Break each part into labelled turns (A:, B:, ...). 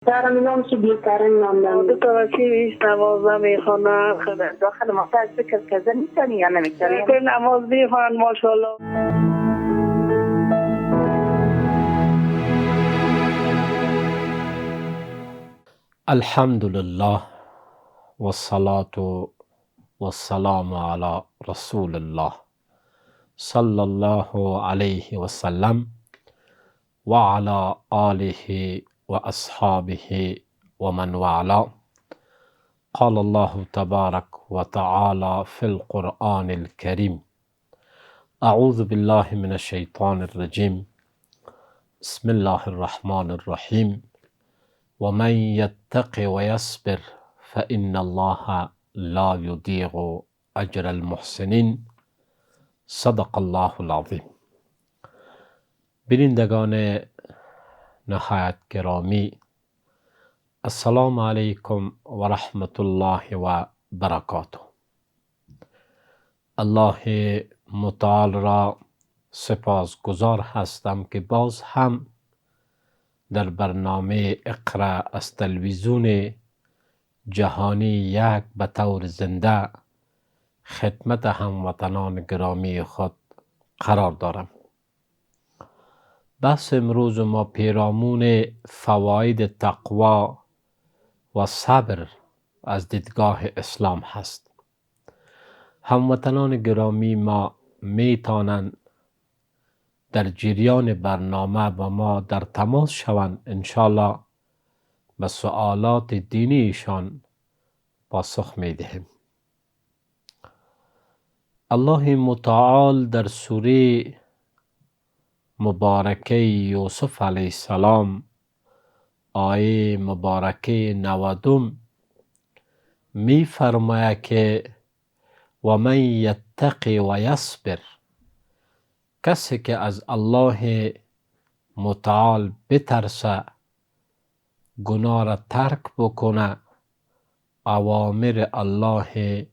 A: دارم نامش بیکارن نام
B: دو تا وسیع نماز نمیخونه
A: داخل مقطع فکر کردن میتونی یا نمیتونی؟
B: که نماز میخوان ماشاءالله.
C: الحمد لله والصلاة والسلام على رسول الله صلى الله عليه وسلم وعلى آله وأصحابه ومن والاه. قال الله تبارك وتعالى في القرآن الكريم: أعوذ بالله من الشيطان الرجيم. بسم الله الرحمن الرحيم. ومن يتق ويصبر فإن الله لا يضيع أجر المحسنين. صدق الله العظیم. بینندگان نهایت گرامی، السلام علیکم و رحمت الله و برکاته. الله متعال را سپاسگزار هستم که باز هم در برنامه اقرا از تلویزیون جهانی یک به طور زنده خدمت هموطنان گرامی خود قرار دارم. بحث امروز ما پیرامون فواید تقوا و صبر از دیدگاه اسلام هست. هموطنان گرامی ما میتونند در جریان برنامه با ما در تماس شوند، انشالله به سوالات دینی ایشان پاسخ میدهیم. الله متعال در سوره مبارکه یوسف علیه السلام آیه مبارکه 90 می فرماید که و من یتقی و یصبر، کسی که از الله متعال بترسه، گناه را ترک بکنه، اوامر الله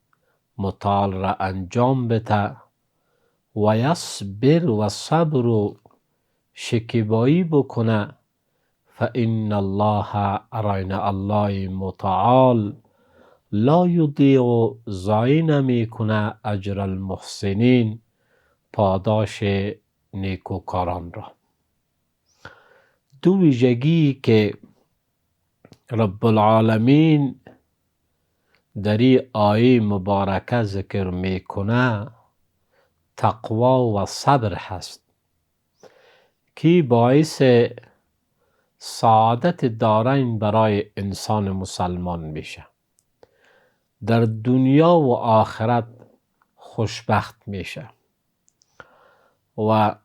C: متعال را انجام بده و یصبر و صبر و شکیبایی بکنه، فإن الله ارین الله متعال لا یضیع ضایع نمیکنه اجر المحسنین، پاداش نیکوکاران را. دو ویژگی که رب العالمین در این آیه مبارکه ذکر میکنه تقوا و صبر هست که باعث سعادت دارین برای انسان مسلمان میشه. در دنیا و آخرت خوشبخت میشه و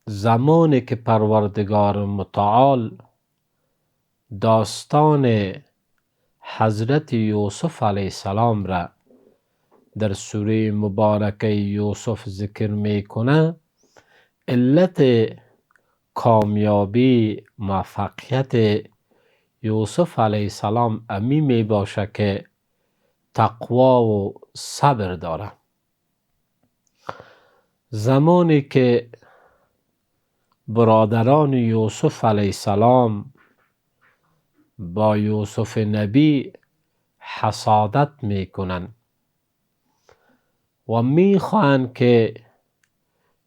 C: زمانی که پروردگار متعال داستان حضرت یوسف علیه السلام را در سوره مبارکه یوسف ذکر میکنه، علت کامیابی موفقیت یوسف علیه السلام امی می باشه که تقوا و صبر داره. زمانی که برادران یوسف علیه السلام با یوسف نبی حسادت میکنن و میخواهند که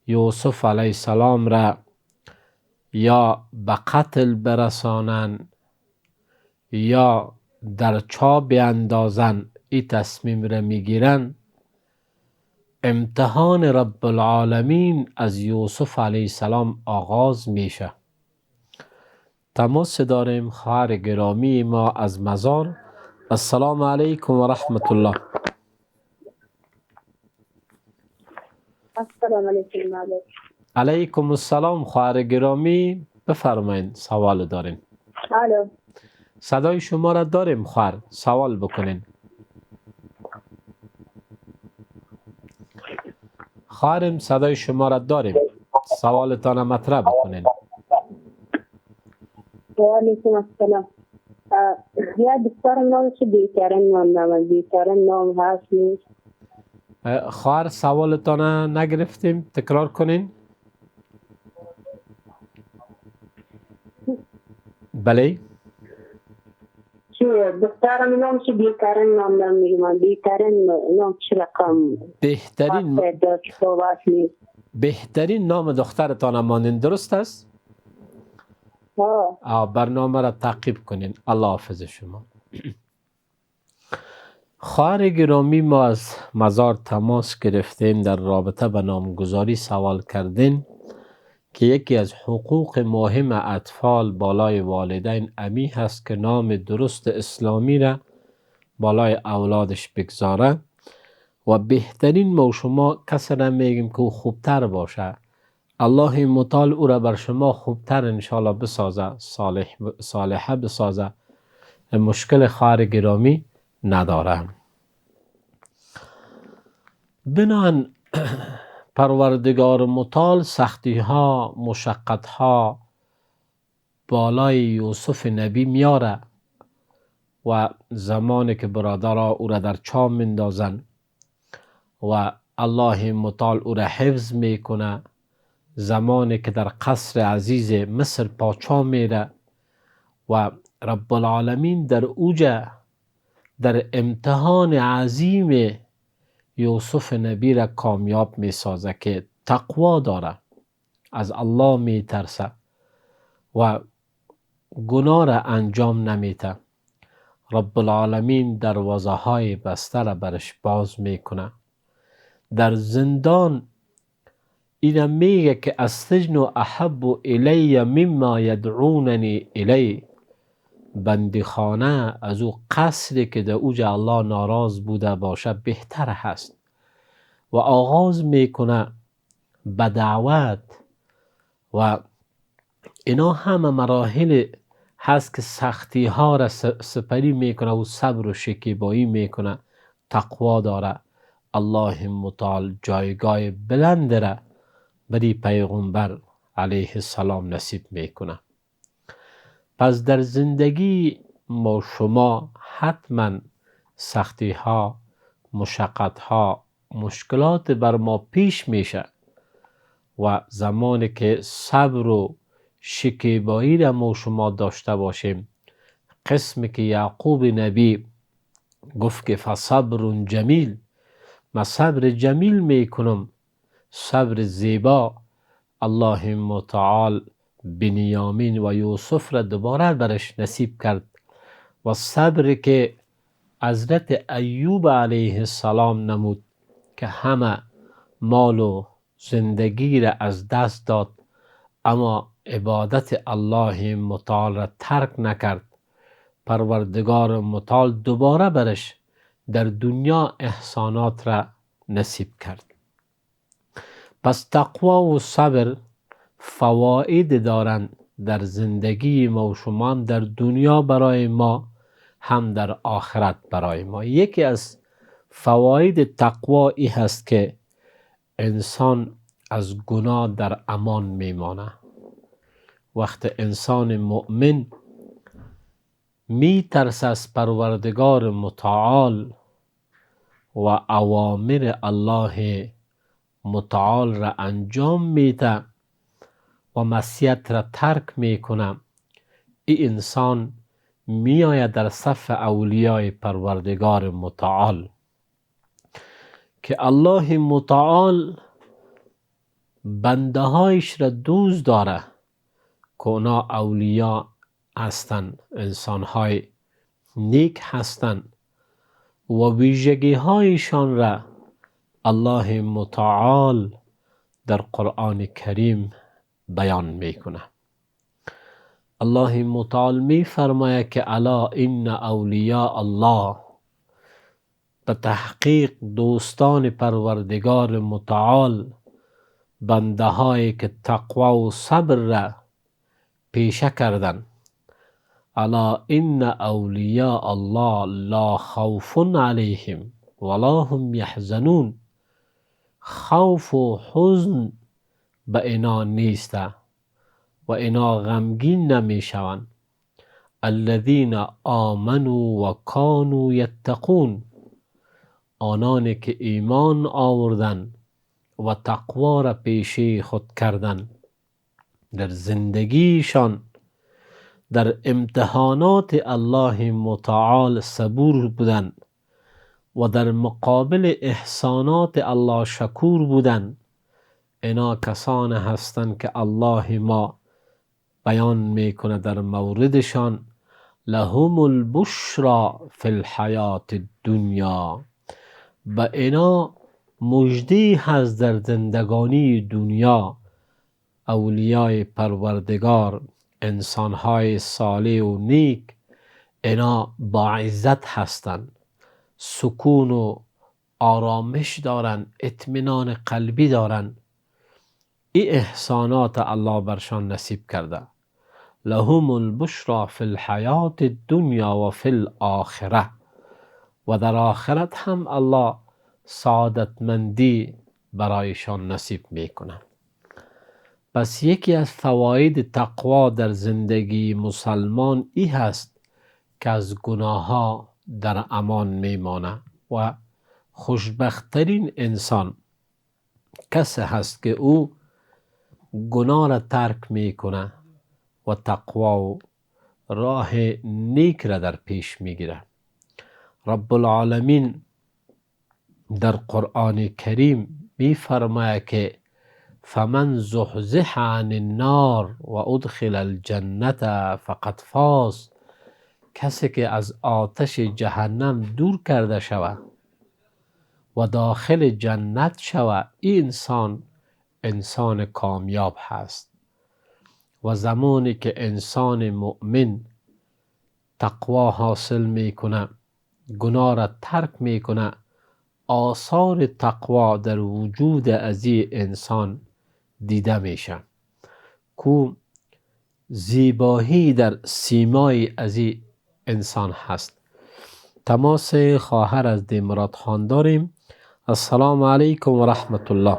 C: یوسف علیه السلام را یا به قتل برسانند یا در چاه بیندازند، این تصمیم را میگیرن. امتحان رب العالمین از یوسف علیه السلام آغاز میشه. تماس داریم خواهر گرامی ما از مزار. السلام علیکم و رحمت الله.
A: السلام علیکم.
C: علیکم السلام خواهر گرامی، بفرمایید سوال دارین.
A: الو.
C: صدای شما را داریم خواهر، سوال بکنین. خواهرم صدای شما را داریم، سوالتان مطرح بکنین.
A: و علیکم السلام. یا دکترم نامش بیکارن نام هست نیست.
C: خواهر سوالتان نگرفتیم، تکرار کنین. بله
A: چه دخترم نامش بیکران نام دارم میگم بیکران نام چه رقم
C: بهترین نام دخترتان مانند درست است؟ برنامه را تعقیب کنین. الله حافظ شما. خواهر گرامی، ما از مزار تماس گرفتیم، در رابطه به نامگذاری سوال کردین که یکی از حقوق مهم اطفال بالای والدین امی هست که نام درست اسلامی را بالای اولادش بگذاره و بهترین ما شما کسی را میگیم که او خوبتر باشه. الله متعال او را بر شما خوبتر انشاءالله بسازه، صالحه بسازه، مشکل خواهر گرامی نداره. بنان پروردگار متعال سختی ها، مشقت ها بالای یوسف نبی میاره و زمانی که برادرها او را در چاه میندازن و الله متعال او را حفظ میکنه، زمانی که در قصر عزیز مصر پاچا میره و رب العالمین در اوجه در امتحان عظیم یوسف نبی را کامیاب می سازه که تقوا داره، از الله می ترسه و گناه را انجام نمیده. رب العالمین دروازه های بسته را برش باز میکنه. در زندان اینا میگه که السجن احب الی مما یدعوننی الی، بندیخانه از او قصری که در اوج الله ناراض بوده باشه بهتر هست و آغاز میکنه به دعوت و اینا همه مراحل هست که سختی ها را سپری میکنه و صبر و شکیبایی میکنه. تقوا داره. الله متعال جایگاه بلند را بری پیغمبر علیه السلام نصیب میکنه. پس در زندگی ما شما حتما سختی ها، مشقت ها، مشکلات بر ما پیش میشه و زمانی که صبر و شکیبایی را ما شما داشته باشیم، قسمی که یعقوب نبی گفت که فصبر جمیل، من صبر جمیل میکنم، صبر زیبا، الله متعال بنیامین و یوسف را دوباره برش نصیب کرد و صبر که حضرت ایوب علیه السلام نمود که همه مال و زندگی را از دست داد اما عبادت الله متعال را ترک نکرد. پروردگار متعال دوباره برش در دنیا احسانات را نصیب کرد. پس تقوا و صبر فواید دارند در زندگی ما و شما، در دنیا برای ما هم در آخرت برای ما. یکی از فواید تقوا ای هست که انسان از گناه در امان میمانه. وقت انسان مؤمن می ترسه از پروردگار متعال و اوامر الله متعال را انجام میده و معصیت را ترک میکنه، این انسان می آید در صف اولیای پروردگار متعال که الله متعال بنده هایش را دوست داره که اونا اولیا هستند، انسان های نیک هستند و ویژگی هایشان را الله متعال در قرآن کریم بیان میکنه. الله متعال می فرماید که الا ان اولیاء الله، به تحقیق دوستان پروردگار متعال بنده هایی که تقوا و صبر را پیشه کردن. الا ان اولیاء الله لا خوف علیهم ولا هم یحزنون، خوف و حزن به اینا نیسته و اینا غمگین نمی شوند. الذین آمنوا و کانوا یتقون، آنانی که ایمان آوردن و تقوا را پیشه خود کردن، در زندگیشان در امتحانات الله متعال صبور بودن و در مقابل احسانات الله شکور بودن، اینا کسان هستند که الله ما بیان میکنه در موردشان لهم البشرى فی الحیات الدنیا، به اینا مژدی هست در زندگانی دنیا. اولیای پروردگار، انسانهای صالح و نیک، اینا با عزت هستند، سکون و آرامش دارن، اطمینان قلبی دارن. این احسانات الله برشان نصیب کرده. لهم البشرى فی الحیات الدنیا و فی الاخره، و در آخرت هم الله سعادتمندی برایشان نصیب میکنه. پس یکی از فواید تقوا در زندگی مسلمان ای هست که از گناه ها در امان میمانه و خوشبختترین انسان کسی هست که او گناه را ترک میکنه و تقوا و راه نیک را در پیش میگیره. رب العالمین در قرآن کریم میفرماید که فمن زحزح عن النار و ادخل الجنة فقد فاز، کسی که از آتش جهنم دور کرده شود و داخل جنت شود، این انسان کامیاب هست. و زمانی که انسان مؤمن تقوا حاصل میکنه، گناه را ترک میکنه، آثار تقوا در وجود از این انسان دیده میشه. کو زیبایی در سیمای از این انسان هست. تماس خواهر از دیمرات خان داریم. السلام علیکم و رحمت الله.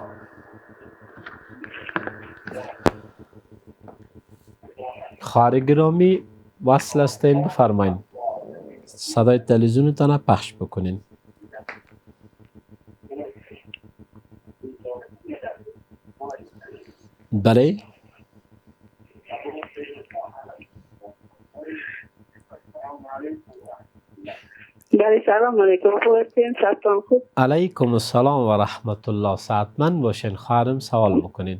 C: خواهر گرامی وصل هستین، بفرمایید. صدای تلویزیونتان پخش بکنین. بله.
B: بله سلام علیکم. خوب هستین؟ صحتتان خوب؟
C: علیکم السلام و رحمت الله. صحتمند باشین. خواهرم سوال بکنین.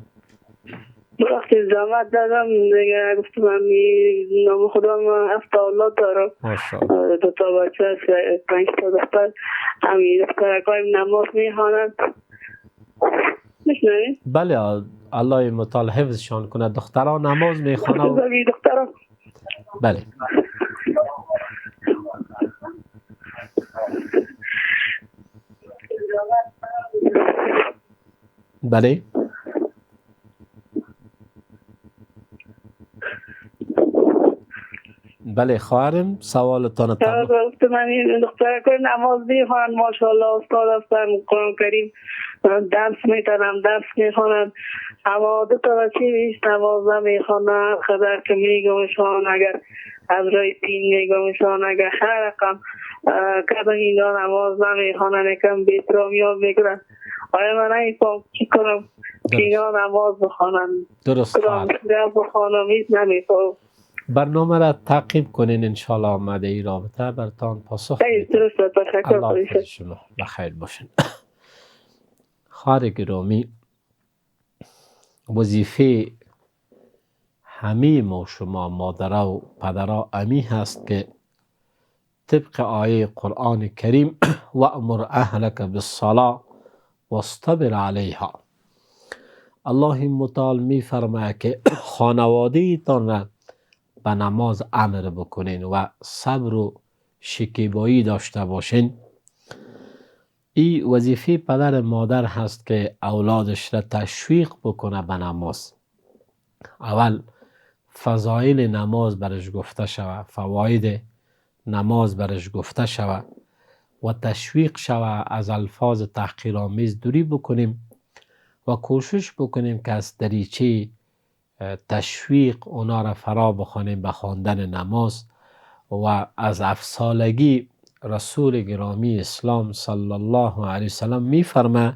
B: وقتی زحمت دادم دیگه گفتم همی نام خودم 7 اولاد دارم.
C: ماشاءالله.
B: 2 تا بچه هست، 5 تا دختر. همی دخترکایم نماز میخوانند. میشنوید؟
C: بله، الله متعال حفظشان کنه. دختران نماز میخوانه و...
B: دختران.
C: بله. بله. بله خواهرم سوالتان
B: تمام. من این دخترکایم نماز میخوانند، ماشاءالله استاد هستن، قرآن کریم درس میتونم، درس میخوانند. اما 2 تا بچه نیست، نماز نمیخوانند. خبر که میگمشان اگر از رای دین میگمشان، اگر هر رقم کدن اینا نماز نمیخوانند، یکم بی‌احترامی ها میکنند. آیا من نمیفهم چی کنم که اینا نماز بخوانند؟
C: درست خواهر.
B: بخوانم نمیفهم.
C: برنامه را تعقیب کنین، انشاءالله آمده ای رابطه برتان پاسخ
B: میدیم. درست، تشکر.
C: الله حافظ شما. بخیر باشین. خواهر گرامی، وظیفه همه ما شما مادرها و پدرها امی هست که طبق آیه قرآن کریم و امر اهلک بالصلاة واصطبر علیها، الله متعال می فرماید که خانواده تان را به نماز امر بکنین و صبر و شکیبایی داشته باشین. این وظیفه پدر مادر هست که اولادش را تشویق بکنه به نماز. اول فضایل نماز برش گفته شود، فواید نماز برش گفته شود و تشویق شود. از الفاظ تحقیرآمیز دوری بکنیم و کوشش بکنیم که از دریچه تشویق اونا را فرا بخوانیم به خواندن نماز. و از افسالگی رسول گرامی اسلام صلی الله علیه وسلم میفرماید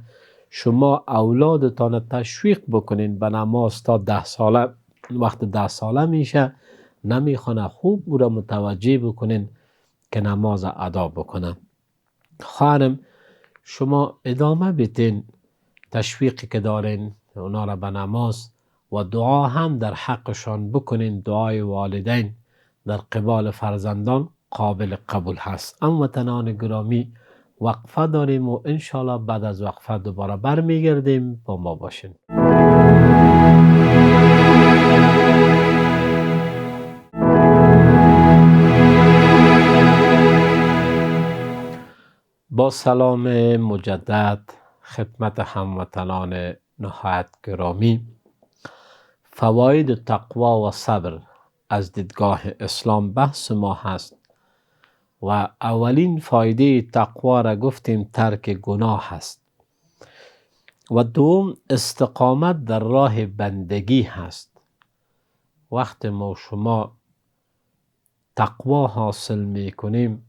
C: شما اولادتان تشویق بکنین به نماز تا 10 ساله. وقت 10 ساله میشه نمیخونه، خوب او را متوجه بکنین که نماز ادا بکنه. خواهرم شما ادامه بیتین تشویقی که دارین اونا را به نماز و دعا هم در حقشان بکنین. دعای والدین در قبال فرزندان قابل قبول هست. اما وطنان گرامی وقفه داریم و انشالله بعد از وقفه دوباره برمیگردیم. با ما باشین. با سلام مجدد خدمت هموطنان نهایت گرامی، فواید تقوا و صبر از دیدگاه اسلام بحث ما هست و اولین فایده تقوا را گفتیم ترک گناه هست و دوم استقامت در راه بندگی هست. وقت ما شما تقوا حاصل می کنیم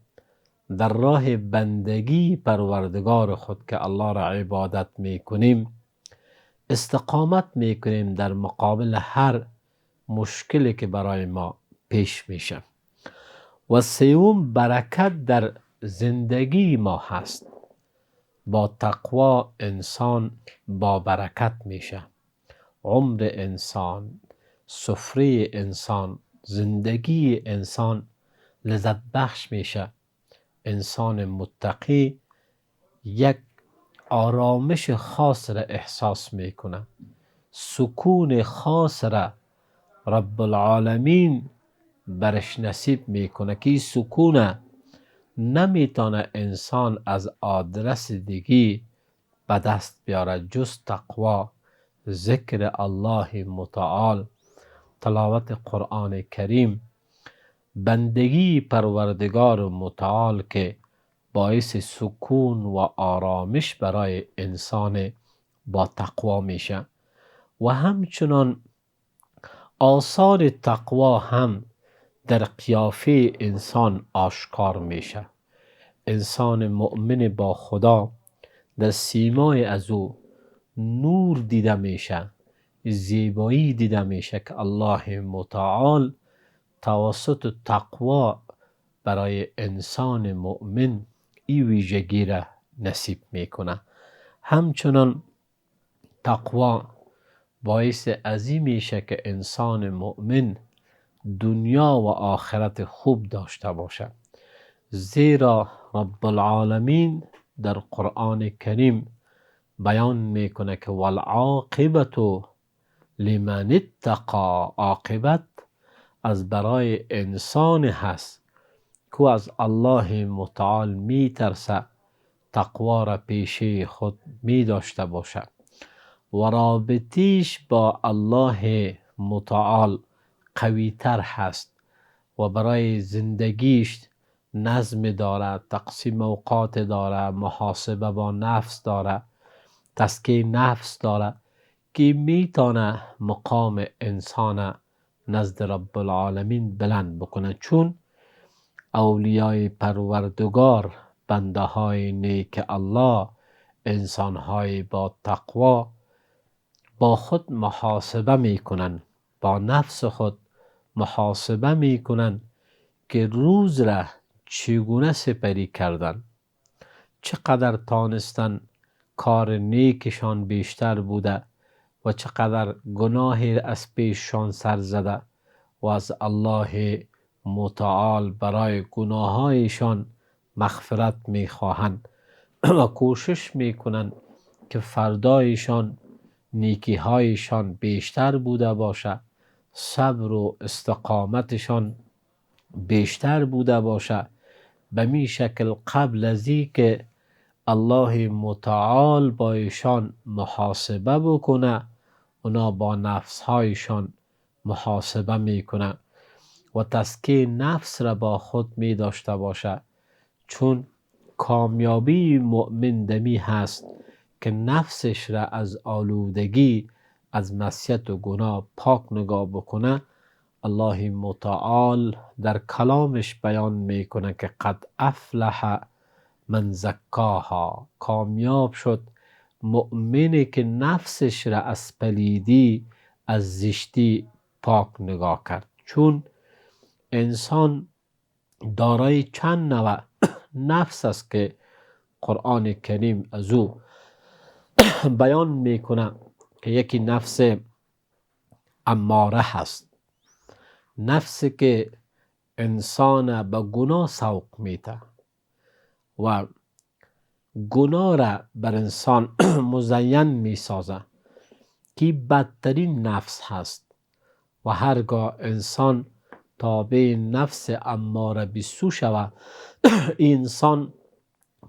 C: در راه بندگی پروردگار خود که الله را عبادت می کنیم، استقامت می کنیم در مقابل هر مشکلی که برای ما پیش میشه. و سوم برکت در زندگی ما هست. با تقوا انسان با برکت میشه. عمر انسان، سفره انسان، زندگی انسان لذت بخش میشه. انسان متقی یک آرامش خاص را احساس میکنه، سکون خاص را رب العالمین برش نصیب میکنه که این سکون نمیتونه انسان از آدرس دیگی به دست بیاره جز تقوا، ذکر الله متعال، تلاوت قرآن کریم، بندگی پروردگار متعال که باعث سکون و آرامش برای انسان با تقوا میشه. و همچنان آثار تقوا هم در قیافه انسان آشکار میشه. انسان مؤمن با خدا در سیمای از او نور دیده میشه، زیبایی دیده میشه که الله متعال توسط تقوا برای انسان مؤمن این ویژگی را نصیب میکنه. همچنان تقوا باعث عظیم میشه که انسان مؤمن دنیا و آخرت خوب داشته باشه. زیرا رب العالمین در قرآن کریم بیان میکنه که والعاقبت لمن اتقى، عاقبت از برای انسان هست که از الله متعال می ترسه، تقوا را پیشه خود می داشته باشد و رابطیش با الله متعال قوی تر هست و برای زندگیش نظم داره، تقسیم اوقات داره، محاسبه با نفس داره، تزکیه نفس داره که میتونه مقام انسان نزد رب العالمین بلند بکنه. چون اولیای پروردگار، بنده های نیک الله، انسان های با تقوا با خود محاسبه میکنن، با نفس خود محاسبه میکنن که روز را چگونه سپری کردن، چقدر تانستن کار نیکشان بیشتر بوده و چقدر گناهی از پیششان سر زده و از الله متعال برای گناهایشان مغفرت میخواهند و کوشش میکنن که فردایشان نیکیهایشان بیشتر بوده باشه، صبر و استقامتشان بیشتر بوده باشه. به می شکل قبل از که الله متعال با ایشان محاسبه بکنه، اونا با نفسهایشان محاسبه میکنه و تزکیه نفس را با خود می داشته باشه. چون کامیابی مؤمن دمی هست که نفسش را از آلودگی، از معصیت و گناه پاک نگاه بکنه. الله متعال در کلامش بیان میکنه که قد افلح من زکاها، کامیاب شد مؤمنی که نفسش را از پلیدی، از زشتی پاک نگاه کرد. چون انسان دارای چند نوع نفس است که قرآن کریم از او بیان میکنه که یکی نفس اماره هست، نفسی که انسان به گناه سوق میده و گناه را بر انسان مزین میسازه که بدترین نفس هست و هرگاه انسان تابع نفس اماره بسو شود انسان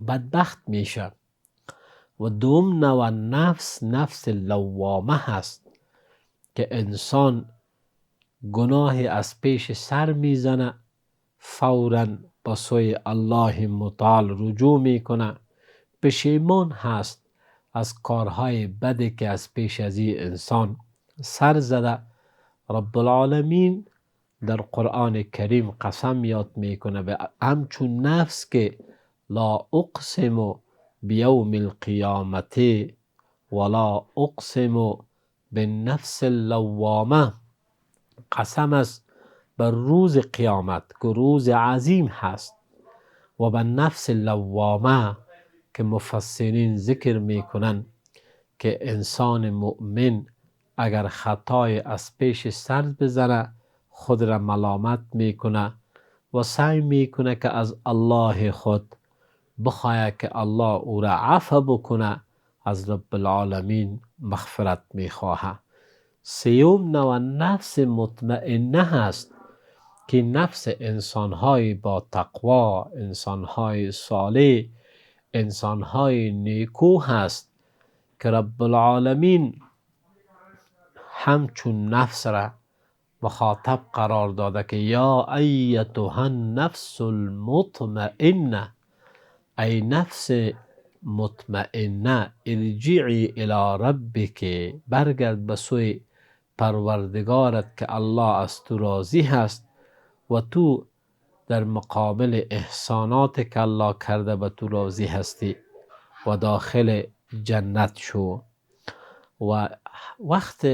C: بدبخت میشه. و دوم نوع نفس لوامه هست که انسان گناه از پیش سر میزنه، فوراً به سوی الله متعال رجوع میکنه، پشیمان هست از کارهای بدی که از پیش از این انسان سر زده. رب العالمین در قرآن کریم قسم یاد میکنه به همچون نفس که لا اقسم بیوم القیامت ولا اقسم بالنفس اللوامه، قسم است بر روز قیامت که روز عظیم هست و به نفس لوامه که مفسرین ذکر میکنن که انسان مؤمن اگر خطای از پیش سر بزنه خود را ملامت میکنه و سعی میکنه که از الله خود بخواهد که الله او را عفو بکنه، از رب العالمین مغفرت میخواهد. سیوم نوع نفس مطمئنه هست که نفس انسانهای با تقوا، انسانهای صالح، انسانهای نیکو هست که رب العالمین همچون نفس را مخاطب قرار داده که یا ایتها النفس المطمئنه، ای نفس مطمئنه ارجعی الی ربک، برگرد به سوی پروردگارت که الله از تو راضی هست و تو در مقابل احسانات که الله کرده به تو راضی هستی و داخل جنت شو. و وقت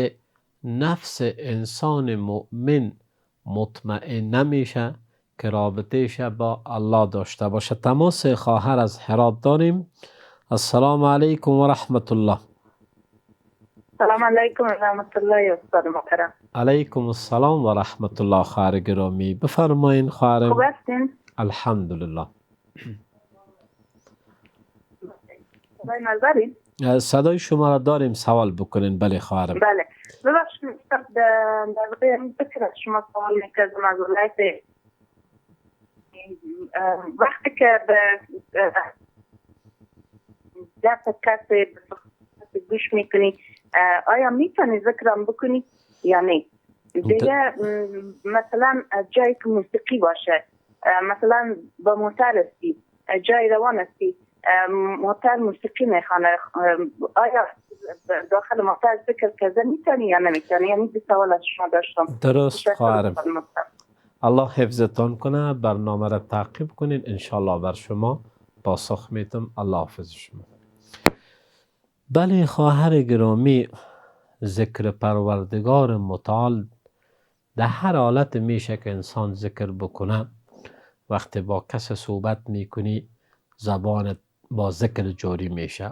C: نفس انسان مؤمن مطمئن نمیشه که رابطهش با الله داشته باشه. تماس خواهر از هرات داریم. السلام علیکم و رحمت الله.
D: سلام علیکم و رحمت الله استاد محترم.
C: علیکم السلام و رحمت الله. خواهر گرامی بفرمایین خواهرم.
D: خوب هستین؟
C: الحمدلله.
D: صدای
C: صدای شما را داریم، سوال بکنین. بله خواهرم.
D: بله ببخشید در واقع فکر از شما سوال میکردم از ولایت وقتی که به درس کسی گوش میکنی آیا میتونی ذکرم بکنی یا نه؟ دیگه مثلا جایی که موسیقی باشه، مثلا با موتر هستی، جای روان هستی، موتر موسیقی میخوانه، آیا داخل موتر ذکر کرده میتونی یا نمیتونی؟ یعنی دو سوال از شما داشتم.
C: درست خواهرم. الله حفظتان کنه. برنامه را تعقیب کنین، انشالله بر شما پاسخ میتم. الله حافظ شما. بله خواهر گرامی، ذکر پروردگار متعال در هر حالت میشه که انسان ذکر بکنه. وقتی با کس صحبت میکنی زبانت با ذکر جاری میشه.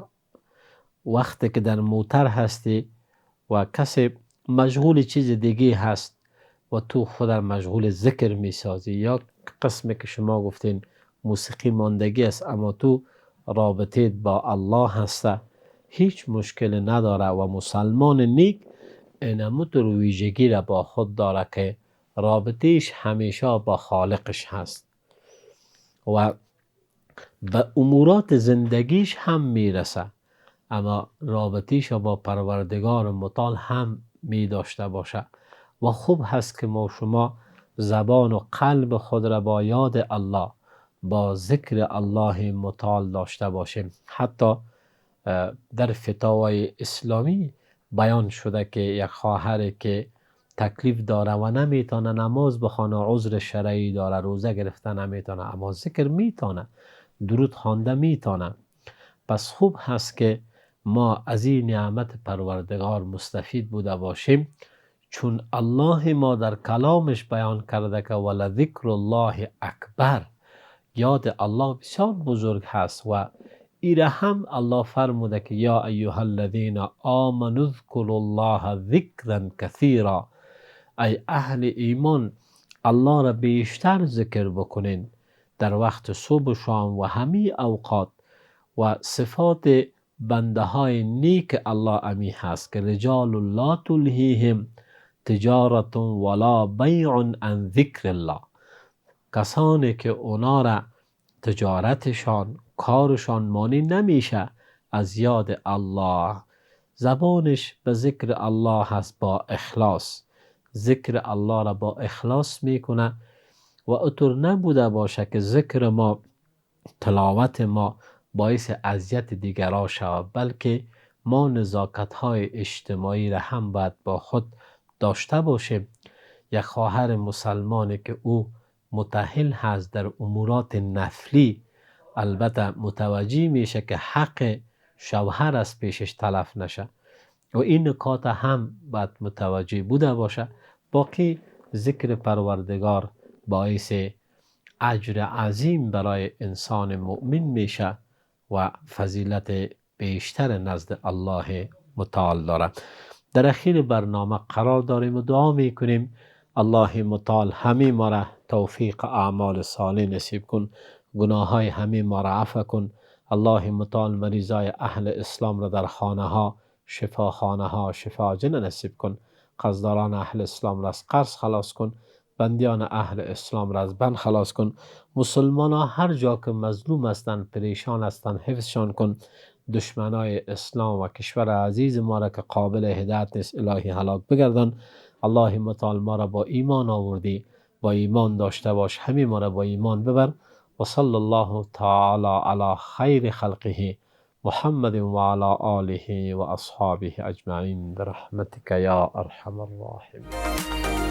C: وقتی که در موتر هستی و کسی مشغول چیز دیگه هست و تو خود مشغول ذکر میسازی، یا قسمی که شما گفتین موسیقی ماندگی است اما تو رابطه با الله هسته، هیچ مشکل نداره و مسلمان نیک اینموت رو ویژگی را با خود داره که رابطهش همیشه با خالقش هست و به امورات زندگیش هم میرسه، اما رابطهش با پروردگار متعال هم می داشته باشه. و خوب هست که ما شما زبان و قلب خود را با یاد الله، با ذکر الله متعال داشته باشیم. حتی در فتاوای اسلامی بیان شده که یک خواهر که تکلیف داره و نمیتونه نماز بخونه، عذر شرعی داره، روزه گرفته نمیتونه، اما ذکر میتونه، درود خوانده میتونه. پس خوب هست که ما از این نعمت پروردگار مستفید بوده باشیم، چون الله ما در کلامش بیان کرده که ولذکر الله اکبر، یاد الله بسیار بزرگ هست و ایره هم الله فرموده که یا ایها الذین آمنوا اذکروا الله ذکرا کثیرا، ای اهل ایمان الله را بیشتر ذکر بکنین در وقت صبح و شام و همه اوقات. و صفات بنده های نیک الله امی هست که رجال لا تلهیهم تجارت ولا بیع عن ذکر الله، کسانی که اونا را تجارتشان کارشان مانی نمیشه از یاد الله، زبانش به ذکر الله هست با اخلاص، ذکر الله را با اخلاص میکنه و اطور نبوده باشه که ذکر ما تلاوت ما باعث اذیت دیگران شود، بلکه ما نزاکت های اجتماعی را هم باید با خود داشته باشیم. یک خواهر مسلمانی که او متأهل هست در امورات نفلی، البته متوجه میشه که حق شوهر از پیشش تلف نشه و این نکات هم باید متوجه بوده باشه. باقی ذکر پروردگار باعث اجر عظیم برای انسان مؤمن میشه و فضیلت بیشتر نزد الله متعال داره. در اخیر برنامه قرار داریم و دعا میکنیم الله متعال همه ما را توفیق اعمال صالح نصیب کن، گناه های همه ما را عفو کن. الله متعال مریضای اهل اسلام را در خانه ها شفا خانه ها شفا جن نصیب کن. قرضداران اهل اسلام را از قرض خلاص کن، بندیان اهل اسلام را از بند خلاص کن. مسلمان ها هر جا که مظلوم هستند پریشان هستند حفظشان کن. دشمنای اسلام و کشور عزیز ما را که قابل هدایت نیست الهی هلاک بگردان. الله متعال ما را با ایمان آوردی، با ایمان داشته باش، همه ما را با ایمان ببر. و صلی الله تعالی علی خیر خلقه محمد و علی آله و اصحابه اجمعین برحمتک یا ارحم الراحمین.